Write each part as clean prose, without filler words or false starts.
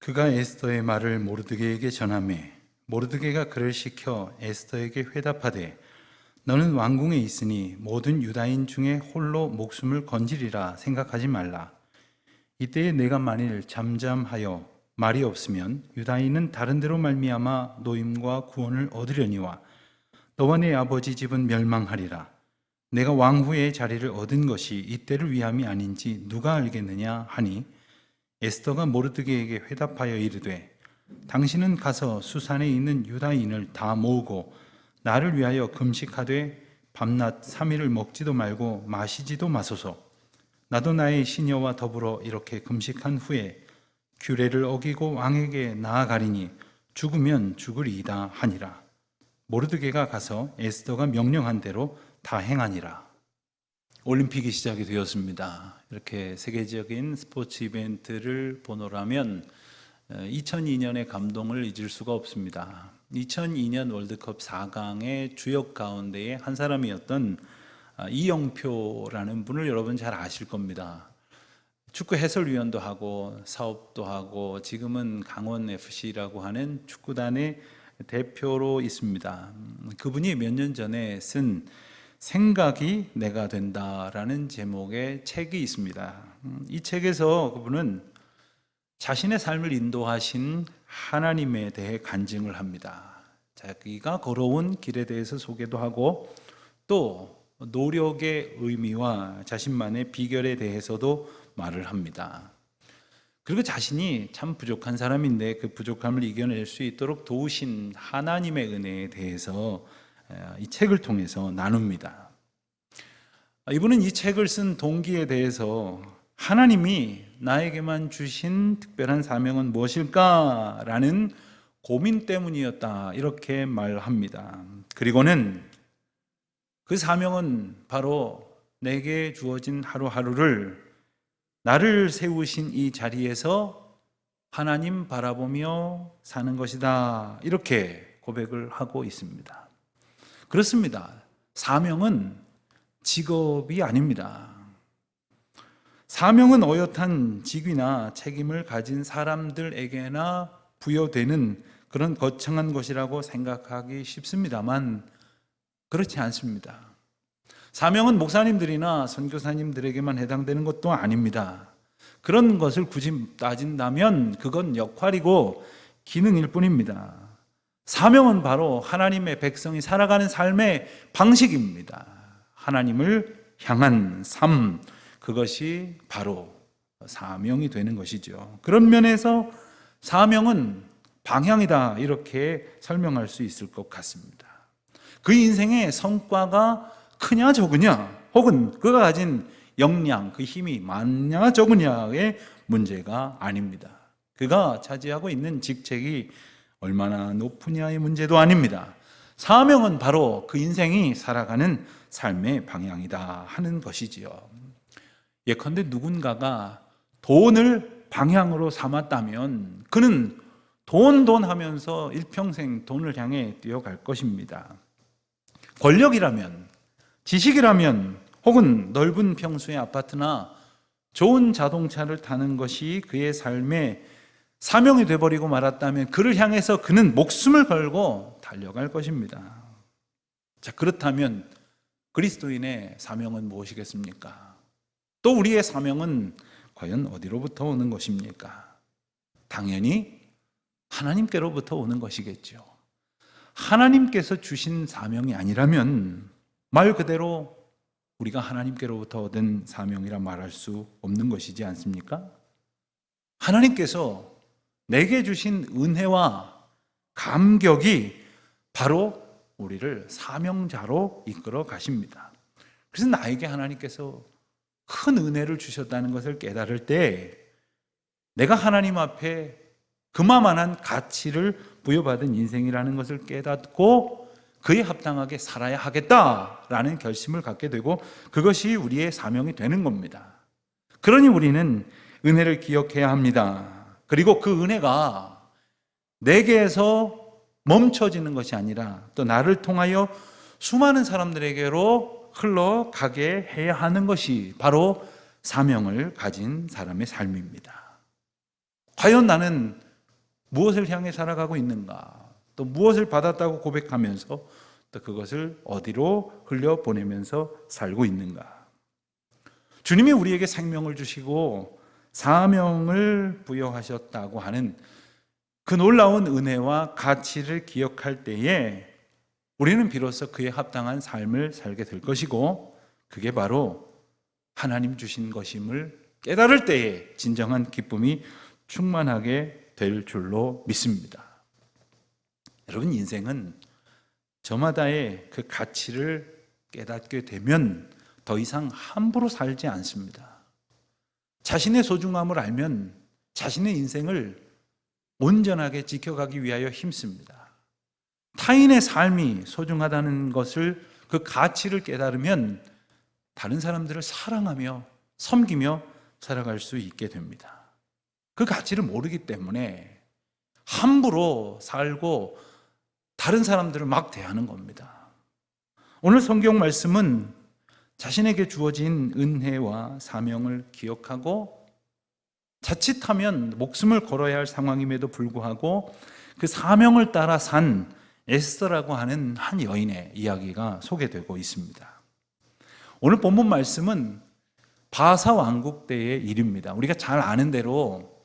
그가 에스더의 말을 모르드게에게 전하매 모르드게가 그를 시켜 에스더에게 회답하되 너는 왕궁에 있으니 모든 유다인 중에 홀로 목숨을 건지리라 생각하지 말라. 이때에 내가 만일 잠잠하여 말이 없으면 유다인은 다른 데로 말미암아 노임과 구원을 얻으려니와 너와 내 아버지 집은 멸망하리라. 내가 왕후의 자리를 얻은 것이 이때를 위함이 아닌지 누가 알겠느냐 하니 에스더가 모르드게에게 회답하여 이르되 당신은 가서 수산에 있는 유다인을 다 모으고 나를 위하여 금식하되 밤낮 3일을 먹지도 말고 마시지도 마소서. 나도 나의 시녀와 더불어 이렇게 금식한 후에 규례를 어기고 왕에게 나아가리니 죽으면 죽으리이다 하니라. 모르드게가 가서 에스더가 명령한 대로 다 행하니라. 올림픽이 시작이 되었습니다. 이렇게 세계적인 스포츠 이벤트를 보노라면 2002년의 감동을 잊을 수가 없습니다. 2002년 월드컵 4강의 주역 가운데의 한 사람이었던 이영표라는 분을 여러분 잘 아실 겁니다. 축구 해설위원도 하고 사업도 하고 지금은 강원 FC라고 하는 축구단의 대표로 있습니다. 그분이 몇 년 전에 쓴 생각이 내가 된다라는 제목의 책이 있습니다. 이 책에서 그분은 자신의 삶을 인도하신 하나님에 대해 간증을 합니다. 자기가 걸어온 길에 대해서 소개도 하고 또 노력의 의미와 자신만의 비결에 대해서도 말을 합니다. 그리고 자신이 참 부족한 사람인데 그 부족함을 이겨낼 수 있도록 도우신 하나님의 은혜에 대해서 이 책을 통해서 나눕니다. 이분은 이 책을 쓴 동기에 대해서 하나님이 나에게만 주신 특별한 사명은 무엇일까라는 고민 때문이었다 이렇게 말합니다. 그리고는 그 사명은 바로 내게 주어진 하루하루를 나를 세우신 이 자리에서 하나님 바라보며 사는 것이다 이렇게 고백을 하고 있습니다. 그렇습니다. 사명은 직업이 아닙니다. 사명은 어엿한 직위나 책임을 가진 사람들에게나 부여되는 그런 거창한 것이라고 생각하기 쉽습니다만 그렇지 않습니다. 사명은 목사님들이나 선교사님들에게만 해당되는 것도 아닙니다. 그런 것을 굳이 따진다면 그건 역할이고 기능일 뿐입니다. 사명은 바로 하나님의 백성이 살아가는 삶의 방식입니다. 하나님을 향한 삶, 그것이 바로 사명이 되는 것이죠. 그런 면에서 사명은 방향이다 이렇게 설명할 수 있을 것 같습니다. 그 인생의 성과가 크냐 적으냐 혹은 그가 가진 역량, 그 힘이 많냐 적으냐의 문제가 아닙니다. 그가 차지하고 있는 직책이 얼마나 높으냐의 문제도 아닙니다. 사명은 바로 그 인생이 살아가는 삶의 방향이다 하는 것이지요. 예컨대 누군가가 돈을 방향으로 삼았다면 그는 돈 하면서 일평생 돈을 향해 뛰어갈 것입니다. 권력이라면, 지식이라면 혹은 넓은 평수의 아파트나 좋은 자동차를 타는 것이 그의 삶의 사명이 되어버리고 말았다면 그를 향해서 그는 목숨을 걸고 달려갈 것입니다. 자, 그렇다면 그리스도인의 사명은 무엇이겠습니까? 또 우리의 사명은 과연 어디로부터 오는 것입니까? 당연히 하나님께로부터 오는 것이겠죠. 하나님께서 주신 사명이 아니라면 말 그대로 우리가 하나님께로부터 얻은 사명이라 말할 수 없는 것이지 않습니까? 하나님께서 내게 주신 은혜와 감격이 바로 우리를 사명자로 이끌어 가십니다. 그래서 나에게 하나님께서 큰 은혜를 주셨다는 것을 깨달을 때 내가 하나님 앞에 그만한 가치를 부여받은 인생이라는 것을 깨닫고 그에 합당하게 살아야 하겠다라는 결심을 갖게 되고 그것이 우리의 사명이 되는 겁니다. 그러니 우리는 은혜를 기억해야 합니다. 그리고 그 은혜가 내게에서 멈춰지는 것이 아니라 또 나를 통하여 수많은 사람들에게로 흘러가게 해야 하는 것이 바로 사명을 가진 사람의 삶입니다. 과연 나는 무엇을 향해 살아가고 있는가, 또 무엇을 받았다고 고백하면서 또 그것을 어디로 흘려보내면서 살고 있는가. 주님이 우리에게 생명을 주시고 사명을 부여하셨다고 하는 그 놀라운 은혜와 가치를 기억할 때에 우리는 비로소 그에 합당한 삶을 살게 될 것이고, 그게 바로 하나님 주신 것임을 깨달을 때에 진정한 기쁨이 충만하게 될 줄로 믿습니다. 여러분, 인생은 저마다의 그 가치를 깨닫게 되면 더 이상 함부로 살지 않습니다. 자신의 소중함을 알면 자신의 인생을 온전하게 지켜가기 위하여 힘씁니다. 타인의 삶이 소중하다는 것을, 그 가치를 깨달으면 다른 사람들을 사랑하며 섬기며 살아갈 수 있게 됩니다. 그 가치를 모르기 때문에 함부로 살고 다른 사람들을 막 대하는 겁니다. 오늘 성경 말씀은 자신에게 주어진 은혜와 사명을 기억하고 자칫하면 목숨을 걸어야 할 상황임에도 불구하고 그 사명을 따라 산 에스더라고 하는 한 여인의 이야기가 소개되고 있습니다. 오늘 본문 말씀은 바사 왕국 때의 일입니다. 우리가 잘 아는 대로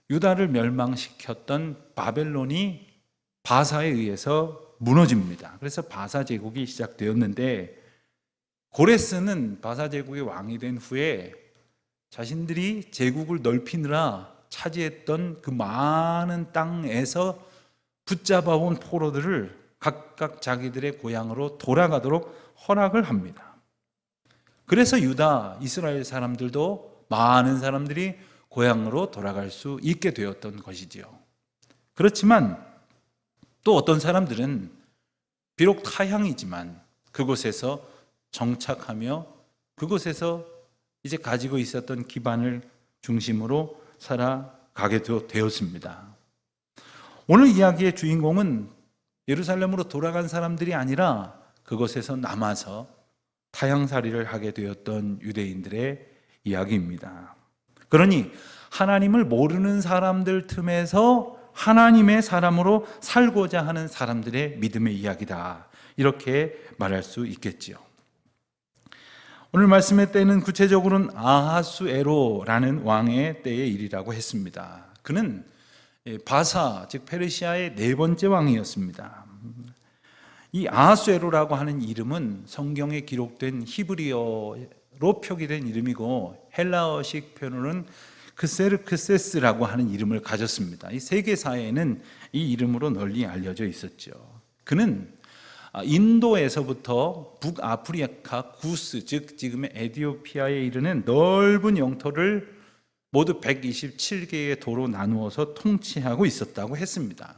유다를 멸망시켰던 바벨론이 바사에 의해서 무너집니다. 그래서 바사 제국이 시작되었는데, 고레스는 바사 제국의 왕이 된 후에 자신들이 제국을 넓히느라 차지했던 그 많은 땅에서 붙잡아온 포로들을 각각 자기들의 고향으로 돌아가도록 허락을 합니다. 그래서 유다, 이스라엘 사람들도 많은 사람들이 고향으로 돌아갈 수 있게 되었던 것이지요. 그렇지만 또 어떤 사람들은 비록 타향이지만 그곳에서 정착하며 그곳에서 이제 가지고 있었던 기반을 중심으로 살아가게 되었습니다. 오늘 이야기의 주인공은 예루살렘으로 돌아간 사람들이 아니라 그곳에서 남아서 타향살이를 하게 되었던 유대인들의 이야기입니다. 그러니 하나님을 모르는 사람들 틈에서 하나님의 사람으로 살고자 하는 사람들의 믿음의 이야기다, 이렇게 말할 수 있겠지요. 오늘 말씀의 때는 구체적으로는 아하수에로라는 왕의 때의 일이라고 했습니다. 그는 바사, 즉 페르시아의 네 번째 왕이었습니다. 이 아하수에로라고 하는 이름은 성경에 기록된 히브리어로 표기된 이름이고, 헬라어식 표현으로는 크세르크세스라고 하는 이름을 가졌습니다. 이 세계사에는 이 이름으로 널리 알려져 있었죠. 그는 인도에서부터 북아프리카 구스, 즉 지금의 에티오피아에 이르는 넓은 영토를 모두 127개의 도로 나누어서 통치하고 있었다고 했습니다.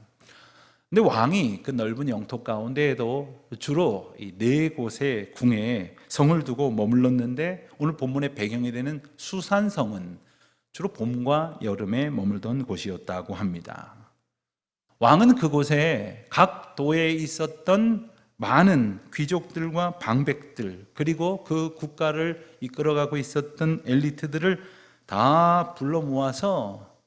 근데 왕이 그 넓은 영토 가운데에도 주로 이 네 곳의 궁에 성을 두고 머물렀는데, 오늘 본문의 배경이 되는 수산성은 주로 봄과 여름에 머물던 곳이었다고 합니다. 왕은 그곳에 각 도에 있었던 많은 귀족들과 방백들, 그리고 그 국가를 이끌어가고 있었던 엘리트들을 다 불러 모아서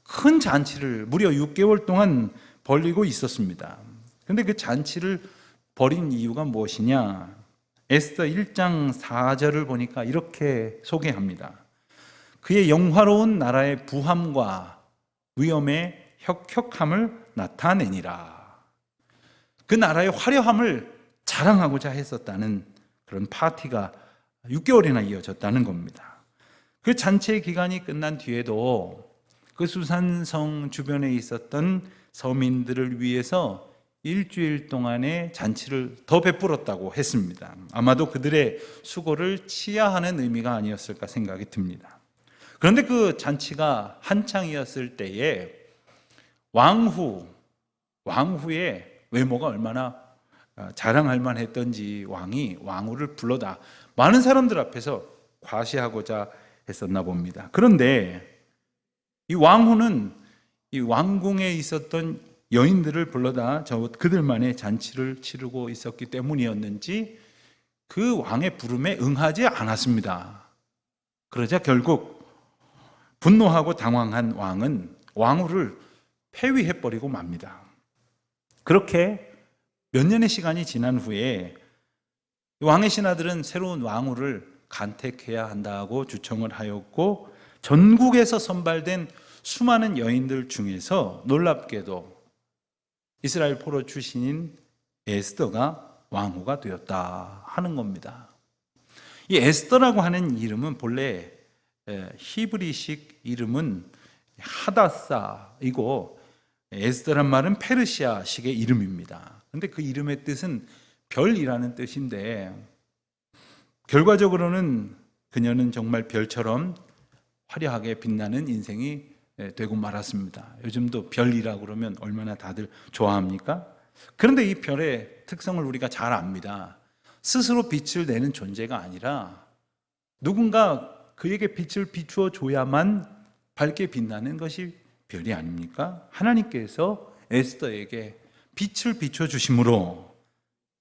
큰 잔치를 무려 6개월 동안 벌이고 있었습니다. 그런데 그 잔치를 벌인 이유가 무엇이냐? 에스더 1장 4절을 보니까 이렇게 소개합니다. 그의 영화로운 나라의 부함과 위엄의 혁혁함을 나타내니라. 그 나라의 화려함을 자랑하고자 했었다는 그런 파티가 6개월이나 이어졌다는 겁니다. 그 잔치의 기간이 끝난 뒤에도 그 수산성 주변에 있었던 서민들을 위해서 일주일 동안의 잔치를 더 베풀었다고 했습니다. 아마도 그들의 수고를 치하하는 의미가 아니었을까 생각이 듭니다. 그런데 그 잔치가 한창이었을 때에 왕후의 외모가 얼마나 자랑할 만했던지 왕이 왕후를 불러다 많은 사람들 앞에서 과시하고자 했었나 봅니다. 그런데 이 왕후는 이 왕궁에 있었던 여인들을 불러다 그들만의 잔치를 치르고 있었기 때문이었는지 그 왕의 부름에 응하지 않았습니다. 그러자 결국 분노하고 당황한 왕은 왕후를 폐위해버리고 맙니다. 그렇게 몇 년의 시간이 지난 후에 왕의 신하들은 새로운 왕후를 간택해야 한다고 주청을 하였고, 전국에서 선발된 수많은 여인들 중에서 놀랍게도 이스라엘 포로 출신인 에스더가 왕후가 되었다 하는 겁니다. 이 에스더라고 하는 이름은 본래 히브리식 이름은 하다사이고, 에스더란 말은 페르시아식의 이름입니다. 그런데 그 이름의 뜻은 별이라는 뜻인데, 결과적으로는 그녀는 정말 별처럼 화려하게 빛나는 인생이 되고 말았습니다. 요즘도 별이라고 그러면 얼마나 다들 좋아합니까? 그런데 이 별의 특성을 우리가 잘 압니다. 스스로 빛을 내는 존재가 아니라 누군가 그에게 빛을 비추어 줘야만 밝게 빛나는 것이 별이 아닙니까? 하나님께서 에스더에게 빛을 비춰 주심으로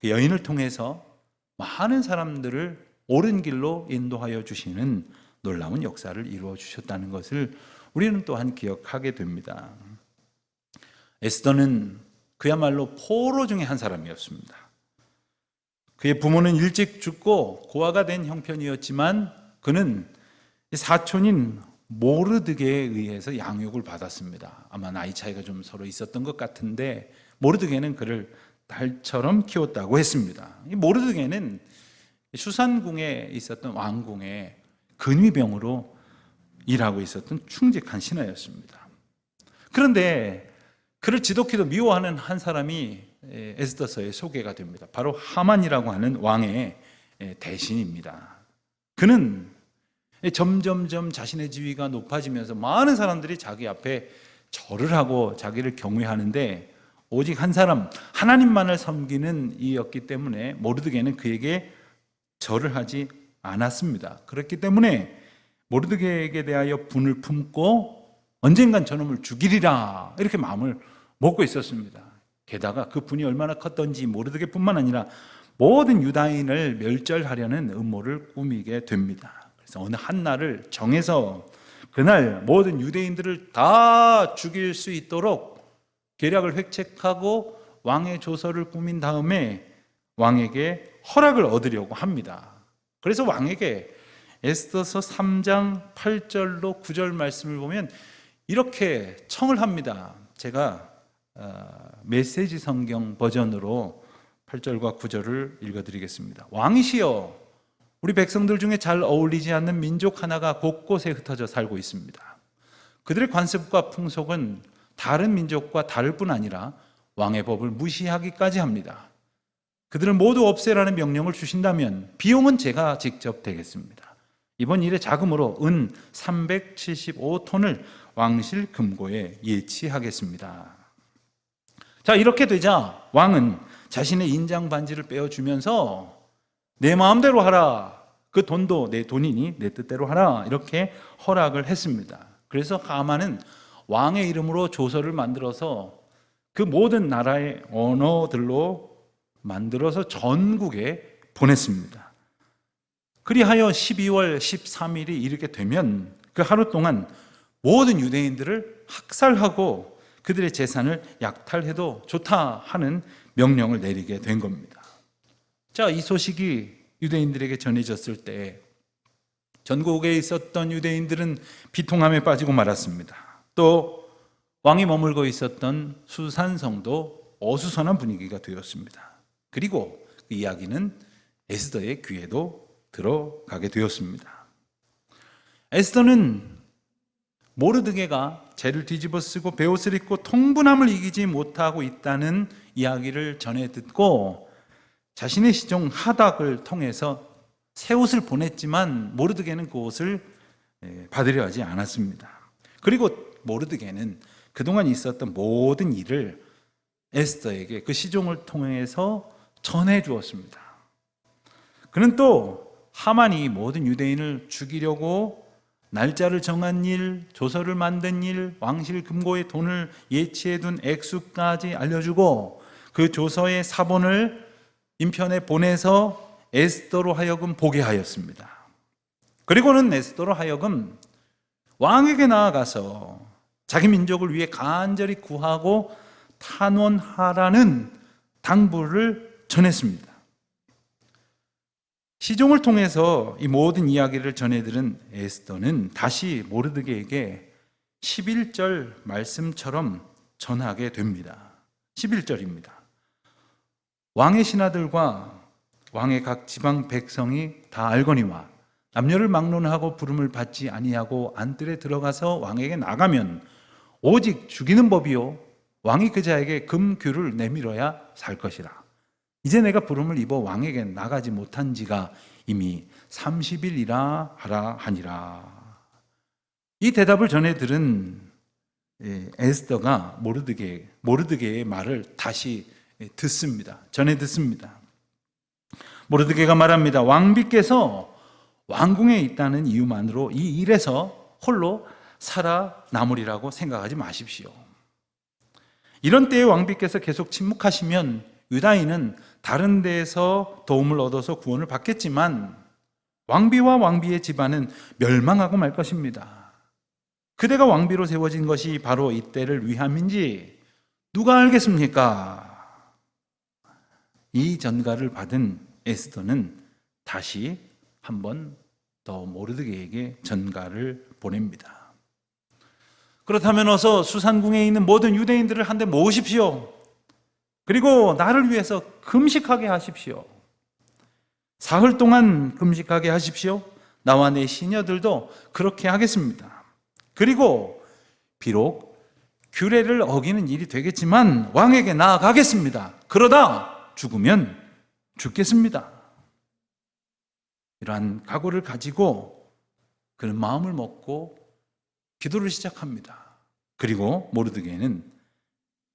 그 여인을 통해서 많은 사람들을 옳은 길로 인도하여 주시는 놀라운 역사를 이루어 주셨다는 것을 우리는 또한 기억하게 됩니다. 에스더는 그야말로 포로 중에 한 사람이었습니다. 그의 부모는 일찍 죽고 고아가 된 형편이었지만 그는 사촌인 모르드게에 의해서 양육을 받았습니다. 아마 나이 차이가 좀 서로 있었던 것 같은데 모르드게는 그를 딸처럼 키웠다고 했습니다. 이 모르드게는 수산궁에 있었던 왕궁의 근위병으로 일하고 있었던 충직한 신하였습니다. 그런데 그를 지독히도 미워하는 한 사람이 에스더서에 소개가 됩니다. 바로 하만이라고 하는 왕의 대신입니다. 그는 점점점 자신의 지위가 높아지면서 많은 사람들이 자기 앞에 절을 하고 자기를 경외하는데, 오직 한 사람 하나님만을 섬기는 이였기 때문에 모르드게는 그에게 절을 하지 않았습니다. 그렇기 때문에 모르드게에게 대하여 분을 품고 언젠간 저놈을 죽이리라 이렇게 마음을 먹고 있었습니다. 게다가 그 분이 얼마나 컸던지 모르드게뿐만 아니라 모든 유다인을 멸절하려는 음모를 꾸미게 됩니다. 그래서 어느 한날을 정해서 그날 모든 유대인들을 다 죽일 수 있도록 계략을 획책하고 왕의 조서를 꾸민 다음에 왕에게 허락을 얻으려고 합니다. 그래서 왕에게 에스더서 3장 8절로 9절 말씀을 보면 이렇게 청을 합니다. 제가 메시지 성경 버전으로 8절과 9절을 읽어드리겠습니다. 왕이시여, 우리 백성들 중에 잘 어울리지 않는 민족 하나가 곳곳에 흩어져 살고 있습니다. 그들의 관습과 풍속은 다른 민족과 다를 뿐 아니라 왕의 법을 무시하기까지 합니다. 그들을 모두 없애라는 명령을 주신다면 비용은 제가 직접 대겠습니다. 이번 일의 자금으로 은 375톤을 왕실 금고에 예치하겠습니다. 자, 이렇게 되자 왕은 자신의 인장 반지를 빼어주면서 내 마음대로 하라, 그 돈도 내 돈이니 내 뜻대로 하라, 이렇게 허락을 했습니다. 그래서 하만은 왕의 이름으로 조서를 만들어서 그 모든 나라의 언어들로 만들어서 전국에 보냈습니다. 그리하여 12월 13일이 이르게 되면 그 하루 동안 모든 유대인들을 학살하고 그들의 재산을 약탈해도 좋다 하는 명령을 내리게 된 겁니다. 자, 이 소식이 유대인들에게 전해졌을 때 전국에 있었던 유대인들은 비통함에 빠지고 말았습니다. 또 왕이 머물고 있었던 수산성도 어수선한 분위기가 되었습니다. 그리고 그 이야기는 에스더의 귀에도 들어가게 되었습니다. 에스더는 모르드게가 죄를 뒤집어 쓰고 베옷을 입고 통분함을 이기지 못하고 있다는 이야기를 전해 듣고 자신의 시종 하닥을 통해서 새 옷을 보냈지만 모르드게는 그 옷을 받으려 하지 않았습니다. 그리고 모르드게는 그동안 있었던 모든 일을 에스더에게 그 시종을 통해서 전해 주었습니다. 그는 또 하만이 모든 유대인을 죽이려고 날짜를 정한 일, 조서를 만든 일, 왕실 금고에 돈을 예치해 둔 액수까지 알려주고 그 조서의 사본을 인편에 보내서 에스더로 하여금 보게 하였습니다. 그리고는 에스더로 하여금 왕에게 나아가서 자기 민족을 위해 간절히 구하고 탄원하라는 당부를 전했습니다. 시종을 통해서 이 모든 이야기를 전해들은 에스더는 다시 모르드게에게 11절 말씀처럼 전하게 됩니다. 11절입니다. 왕의 신하들과 왕의 각 지방 백성이 다 알거니와 남녀를 막론하고 부름을 받지 아니하고 안뜰에 들어가서 왕에게 나가면 오직 죽이는 법이요 왕이 그 자에게 금규를 내밀어야 살 것이라. 이제 내가 부름을 입어 왕에게 나가지 못한 지가 이미 30일이라 하라 하니라. 이 대답을 전해 들은 에스더가 모르드게의 말을 다시 듣습니다. 전해 듣습니다. 모르드게가 말합니다. 왕비께서 왕궁에 있다는 이유만으로 이 일에서 홀로 살아남으리라고 생각하지 마십시오. 이런 때에 왕비께서 계속 침묵하시면 유다인은 다른 데에서 도움을 얻어서 구원을 받겠지만 왕비와 왕비의 집안은 멸망하고 말 것입니다. 그대가 왕비로 세워진 것이 바로 이때를 위함인지 누가 알겠습니까? 이 전가를 받은 에스더는 다시 한 번 더 모르드게에게 전가를 보냅니다. 그렇다면 어서 수산궁에 있는 모든 유대인들을 한데 모으십시오. 그리고 나를 위해서 금식하게 하십시오. 사흘 동안 금식하게 하십시오. 나와 내 시녀들도 그렇게 하겠습니다. 그리고 비록 규례를 어기는 일이 되겠지만 왕에게 나아가겠습니다. 그러다 죽으면 죽겠습니다. 이러한 각오를 가지고 그는 마음을 먹고 기도를 시작합니다. 그리고 모르드게는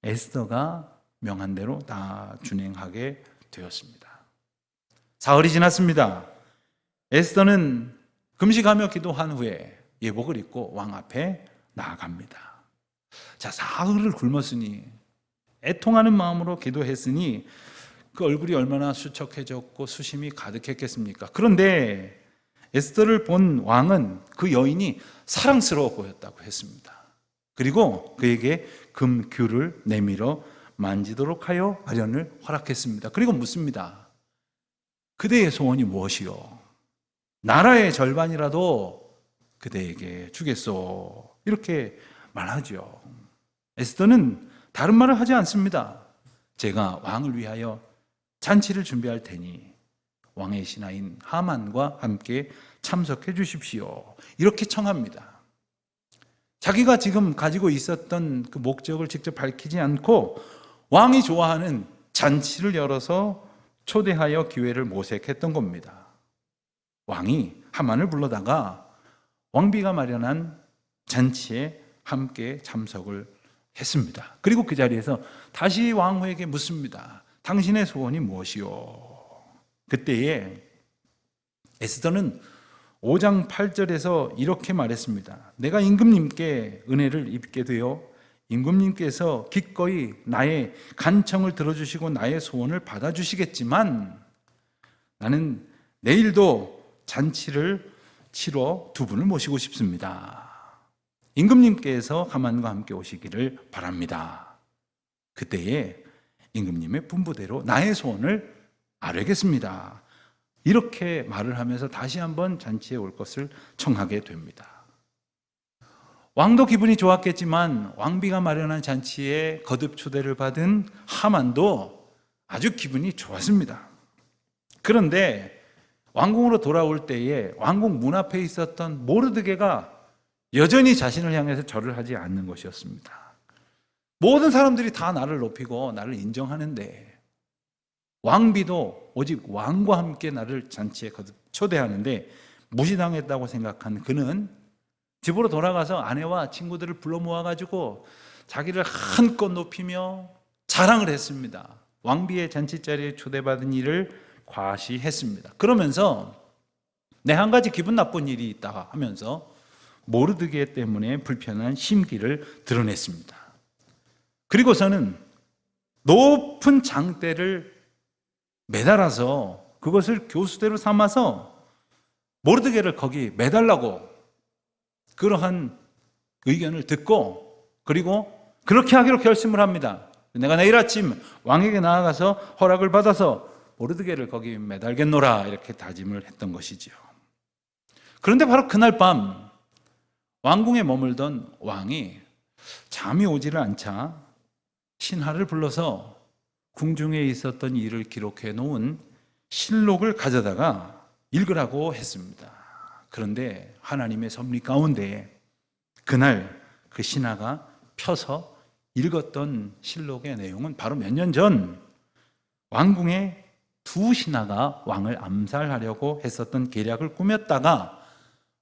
에스더가 명한 대로 다 준행하게 되었습니다. 사흘이 지났습니다. 에스더는 금식하며 기도한 후에 예복을 입고 왕 앞에 나아갑니다. 자, 사흘을 굶었으니 애통하는 마음으로 기도했으니 그 얼굴이 얼마나 수척해졌고 수심이 가득했겠습니까? 그런데 에스더를 본 왕은 그 여인이 사랑스러워 보였다고 했습니다. 그리고 그에게 금규를 내밀어 만지도록 하여 아련을 허락했습니다. 그리고 묻습니다. 그대의 소원이 무엇이요? 나라의 절반이라도 그대에게 주겠소. 이렇게 말하죠. 에스더는 다른 말을 하지 않습니다. 제가 왕을 위하여 잔치를 준비할 테니 왕의 신하인 하만과 함께 참석해 주십시오. 이렇게 청합니다. 자기가 지금 가지고 있었던 그 목적을 직접 밝히지 않고 왕이 좋아하는 잔치를 열어서 초대하여 기회를 모색했던 겁니다. 왕이 하만을 불러다가 왕비가 마련한 잔치에 함께 참석을 했습니다. 그리고 그 자리에서 다시 왕후에게 묻습니다. 당신의 소원이 무엇이요? 그때에 에스더는 5장 8절에서 이렇게 말했습니다. 내가 임금님께 은혜를 입게 되어 임금님께서 기꺼이 나의 간청을 들어주시고 나의 소원을 받아주시겠지만 나는 내일도 잔치를 치러 두 분을 모시고 싶습니다. 임금님께서 하만과 함께 오시기를 바랍니다. 그때에 임금님의 분부대로 나의 소원을 아뢰겠습니다. 이렇게 말을 하면서 다시 한번 잔치에 올 것을 청하게 됩니다. 왕도 기분이 좋았겠지만 왕비가 마련한 잔치에 거듭 초대를 받은 하만도 아주 기분이 좋았습니다. 그런데 왕궁으로 돌아올 때에 왕궁 문 앞에 있었던 모르드게가 여전히 자신을 향해서 절을 하지 않는 것이었습니다. 모든 사람들이 다 나를 높이고 나를 인정하는데 왕비도 오직 왕과 함께 나를 잔치에 거듭 초대하는데 무시당했다고 생각한 그는 집으로 돌아가서 아내와 친구들을 불러 모아가지고 자기를 한껏 높이며 자랑을 했습니다. 왕비의 잔치자리에 초대받은 일을 과시했습니다. 그러면서 내 한 가지 기분 나쁜 일이 있다 하면서 모르드게 때문에 불편한 심기를 드러냈습니다. 그리고서는 높은 장대를 매달아서 그것을 교수대로 삼아서 모르드게를 거기 매달라고 그러한 의견을 듣고 그리고 그렇게 하기로 결심을 합니다. 내가 내일 아침 왕에게 나아가서 허락을 받아서 모르드게를 거기 매달겠노라 이렇게 다짐을 했던 것이지요. 그런데 바로 그날 밤 왕궁에 머물던 왕이 잠이 오지를 않자 신하를 불러서 궁중에 있었던 일을 기록해 놓은 실록을 가져다가 읽으라고 했습니다. 그런데 하나님의 섭리 가운데 그날 그 신하가 펴서 읽었던 실록의 내용은 바로 몇 년 전 왕궁의 두 신하가 왕을 암살하려고 했었던 계략을 꾸몄다가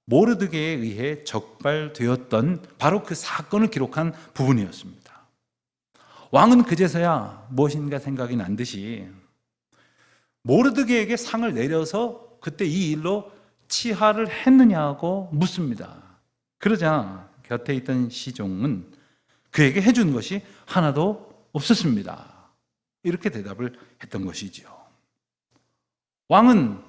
모르드게에 의해 적발되었던 바로 그 사건을 기록한 부분이었습니다. 왕은 그제서야 무엇인가 생각이 난 듯이 모르드게에게 상을 내려서 그때 이 일로 치하를 했느냐고 묻습니다. 그러자 곁에 있던 시종은 그에게 해준 것이 하나도 없었습니다. 이렇게 대답을 했던 것이죠. 왕은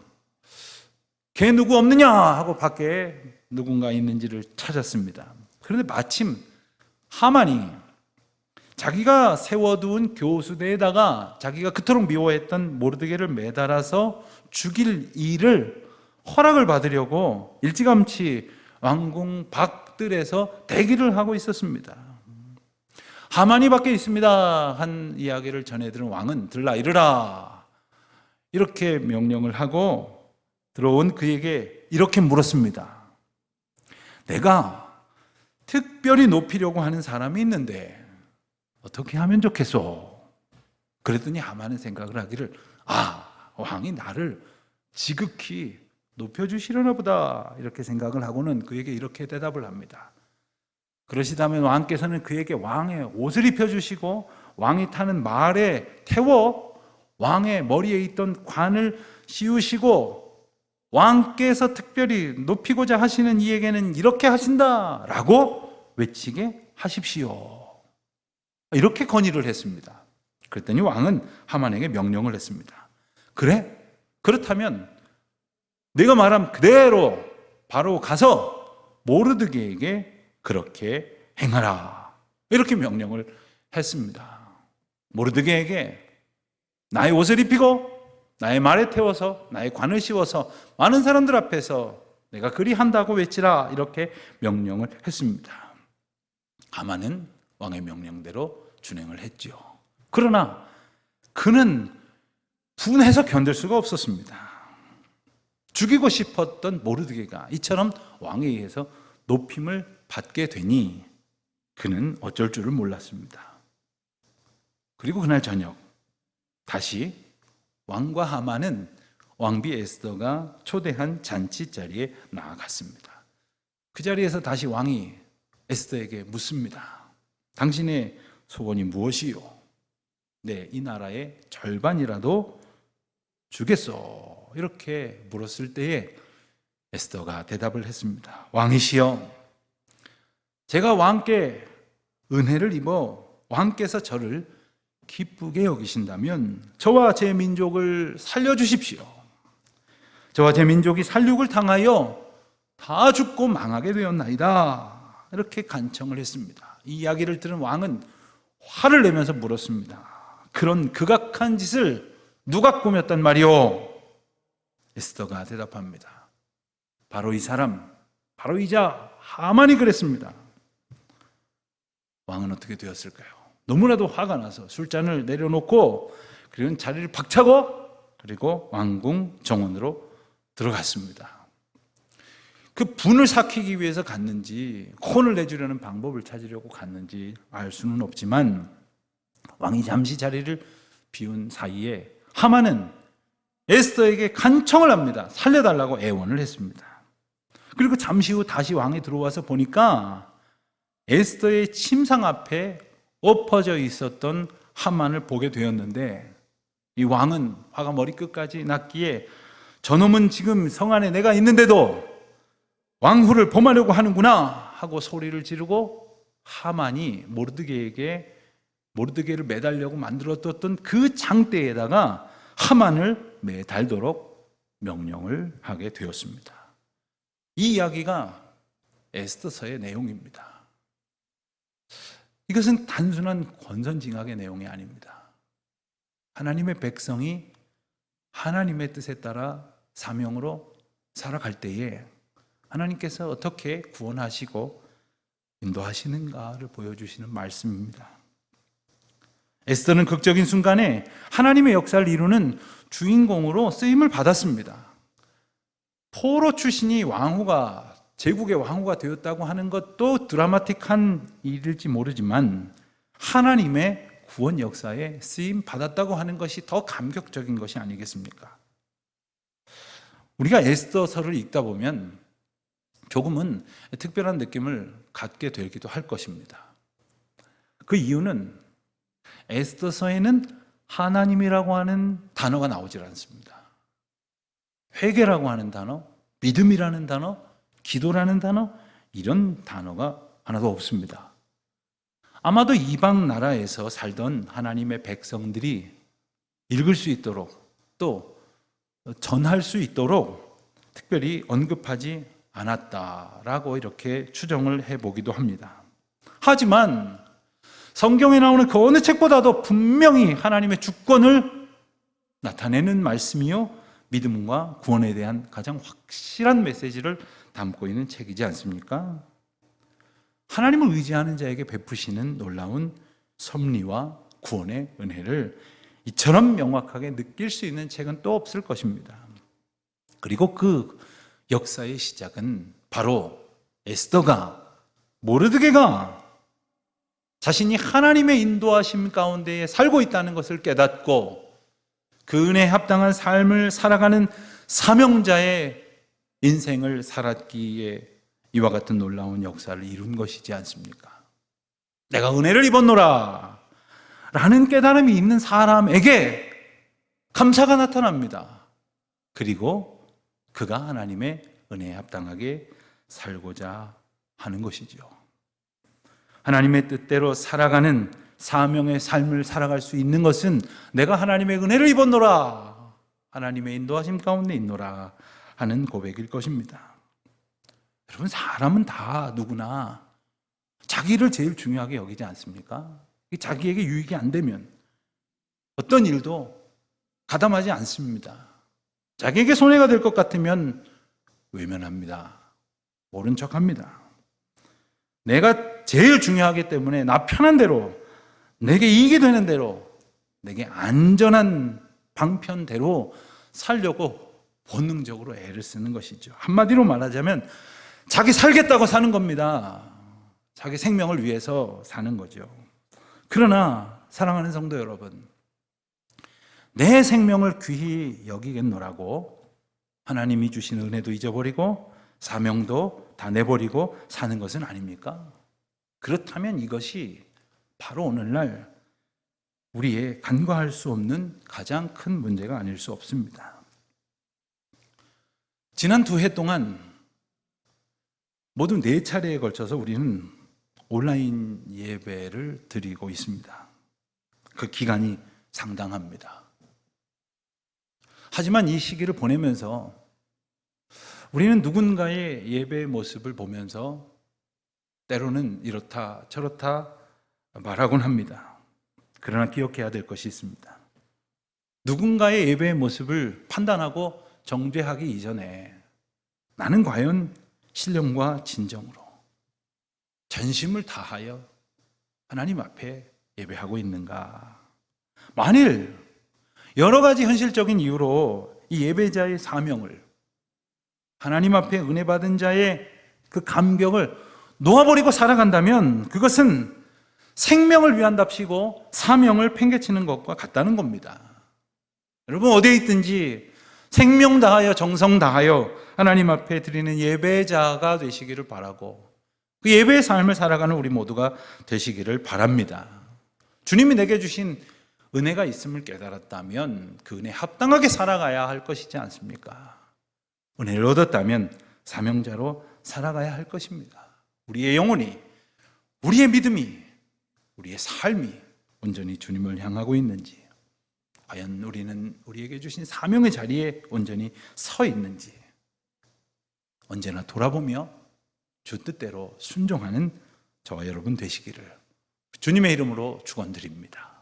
걔 누구 없느냐 하고 밖에 누군가 있는지를 찾았습니다. 그런데 마침 하만이 자기가 세워둔 교수대에다가 자기가 그토록 미워했던 모르드게를 매달아서 죽일 일을 허락을 받으려고 일찌감치 왕궁 밖들에서 대기를 하고 있었습니다. 하만이 밖에 있습니다 한 이야기를 전해 들은 왕은 들라 이르라 이렇게 명령을 하고 들어온 그에게 이렇게 물었습니다. 내가 특별히 높이려고 하는 사람이 있는데 어떻게 하면 좋겠소? 그랬더니 하만은 생각을 하기를 왕이 나를 지극히 높여주시려나 보다 이렇게 생각을 하고는 그에게 이렇게 대답을 합니다. 그러시다면 왕께서는 그에게 왕의 옷을 입혀주시고 왕이 타는 말에 태워 왕의 머리에 있던 관을 씌우시고 왕께서 특별히 높이고자 하시는 이에게는 이렇게 하신다라고 외치게 하십시오. 이렇게 건의를 했습니다. 그랬더니 왕은 하만에게 명령을 했습니다. 그래? 그렇다면 내가 말한 그대로 바로 가서 모르드게에게 그렇게 행하라. 이렇게 명령을 했습니다. 모르드게에게 나의 옷을 입히고 나의 말에 태워서 나의 관을 씌워서 많은 사람들 앞에서 내가 그리한다고 외치라. 이렇게 명령을 했습니다. 하만은 왕의 명령대로 준행을 했죠. 그러나 그는 분해서 견딜 수가 없었습니다. 죽이고 싶었던 모르드게가 이처럼 왕에 의해서 높임을 받게 되니 그는 어쩔 줄을 몰랐습니다. 그리고 그날 저녁 다시 왕과 하만은 왕비 에스더가 초대한 잔치 자리에 나아갔습니다. 그 자리에서 다시 왕이 에스더에게 묻습니다. 당신의 소원이 무엇이요? 네, 이 나라의 절반이라도 주겠소. 이렇게 물었을 때에 에스더가 대답을 했습니다. 왕이시여, 제가 왕께 은혜를 입어 왕께서 저를 기쁘게 여기신다면 저와 제 민족을 살려주십시오. 저와 제 민족이 살육을 당하여 다 죽고 망하게 되었나이다. 이렇게 간청을 했습니다. 이 이야기를 들은 왕은 화를 내면서 물었습니다. 그런 극악한 짓을 누가 꾸몄단 말이오? 에스더가 대답합니다. 바로 이 사람, 바로 이자 하만이 그랬습니다. 왕은 어떻게 되었을까요? 너무나도 화가 나서 술잔을 내려놓고 그리고 자리를 박차고 그리고 왕궁 정원으로 들어갔습니다. 그 분을 삭히기 위해서 갔는지 혼을 내주려는 방법을 찾으려고 갔는지 알 수는 없지만 왕이 잠시 자리를 비운 사이에 하만은 에스더에게 간청을 합니다. 살려달라고 애원을 했습니다. 그리고 잠시 후 다시 왕이 들어와서 보니까 에스더의 침상 앞에 엎어져 있었던 하만을 보게 되었는데 이 왕은 화가 머리끝까지 났기에 저놈은 지금 성 안에 내가 있는데도 왕후를 범하려고 하는구나 하고 소리를 지르고 하만이 모르드게를 매달려고 만들었던 그 장대에다가 하만을 매달도록 명령을 하게 되었습니다. 이 이야기가 에스더서의 내용입니다. 이것은 단순한 권선징악의 내용이 아닙니다. 하나님의 백성이 하나님의 뜻에 따라 사명으로 살아갈 때에 하나님께서 어떻게 구원하시고 인도하시는가를 보여주시는 말씀입니다. 에스더는 극적인 순간에 하나님의 역사를 이루는 주인공으로 쓰임을 받았습니다. 포로 출신이 왕후가, 제국의 왕후가 되었다고 하는 것도 드라마틱한 일일지 모르지만 하나님의 구원 역사에 쓰임 받았다고 하는 것이 더 감격적인 것이 아니겠습니까? 우리가 에스더서를 읽다 보면 조금은 특별한 느낌을 갖게 되기도 할 것입니다. 그 이유는 에스더서에는 하나님이라고 하는 단어가 나오질 않습니다. 회개라고 하는 단어, 믿음이라는 단어, 기도라는 단어, 이런 단어가 하나도 없습니다. 아마도 이방 나라에서 살던 하나님의 백성들이 읽을 수 있도록 또 전할 수 있도록 특별히 언급하지 않았다라고 이렇게 추정을 해보기도 합니다. 하지만 성경에 나오는 그 어느 책보다도 분명히 하나님의 주권을 나타내는 말씀이요, 믿음과 구원에 대한 가장 확실한 메시지를 담고 있는 책이지 않습니까? 하나님을 의지하는 자에게 베푸시는 놀라운 섭리와 구원의 은혜를 이처럼 명확하게 느낄 수 있는 책은 또 없을 것입니다. 그리고 그 역사의 시작은 바로 에스더가, 모르드게가 자신이 하나님의 인도하심 가운데에 살고 있다는 것을 깨닫고 그 은혜에 합당한 삶을 살아가는 사명자의 인생을 살았기에 이와 같은 놀라운 역사를 이룬 것이지 않습니까? 내가 은혜를 입었노라 라는 깨달음이 있는 사람에게 감사가 나타납니다. 그리고 그가 하나님의 은혜에 합당하게 살고자 하는 것이죠. 하나님의 뜻대로 살아가는 사명의 삶을 살아갈 수 있는 것은 내가 하나님의 은혜를 입었노라, 하나님의 인도하심 가운데 있노라 하는 고백일 것입니다. 여러분, 사람은 다 누구나 자기를 제일 중요하게 여기지 않습니까? 자기에게 유익이 안 되면 어떤 일도 가담하지 않습니다. 자기에게 손해가 될 것 같으면 외면합니다. 모른 척합니다. 내가 제일 중요하기 때문에 나 편한 대로, 내게 이익이 되는 대로, 내게 안전한 방편대로 살려고 본능적으로 애를 쓰는 것이죠. 한마디로 말하자면 자기 살겠다고 사는 겁니다. 자기 생명을 위해서 사는 거죠. 그러나 사랑하는 성도 여러분, 내 생명을 귀히 여기겠노라고 하나님이 주신 은혜도 잊어버리고 사명도 다 내버리고 사는 것은 아닙니까? 그렇다면 이것이 바로 오늘날 우리의 간과할 수 없는 가장 큰 문제가 아닐 수 없습니다. 지난 2해 동안 모두 4차례에 걸쳐서 우리는 온라인 예배를 드리고 있습니다. 그 기간이 상당합니다. 하지만 이 시기를 보내면서 우리는 누군가의 예배의 모습을 보면서 때로는 이렇다 저렇다 말하곤 합니다. 그러나 기억해야 될 것이 있습니다. 누군가의 예배의 모습을 판단하고 정죄하기 이전에 나는 과연 신령과 진정으로 전심을 다하여 하나님 앞에 예배하고 있는가? 만일 여러 가지 현실적인 이유로 이 예배자의 사명을, 하나님 앞에 은혜 받은 자의 그 감격을 놓아버리고 살아간다면 그것은 생명을 위한답시고 사명을 팽개치는 것과 같다는 겁니다. 여러분, 어디에 있든지 생명 다하여 정성 다하여 하나님 앞에 드리는 예배자가 되시기를 바라고 그 예배의 삶을 살아가는 우리 모두가 되시기를 바랍니다. 주님이 내게 주신 은혜가 있음을 깨달았다면 그 은혜에 합당하게 살아가야 할 것이지 않습니까? 은혜를 얻었다면 사명자로 살아가야 할 것입니다. 우리의 영혼이, 우리의 믿음이, 우리의 삶이 온전히 주님을 향하고 있는지, 과연 우리는 우리에게 주신 사명의 자리에 온전히 서 있는지 언제나 돌아보며 주 뜻대로 순종하는 저와 여러분 되시기를 주님의 이름으로 축원드립니다.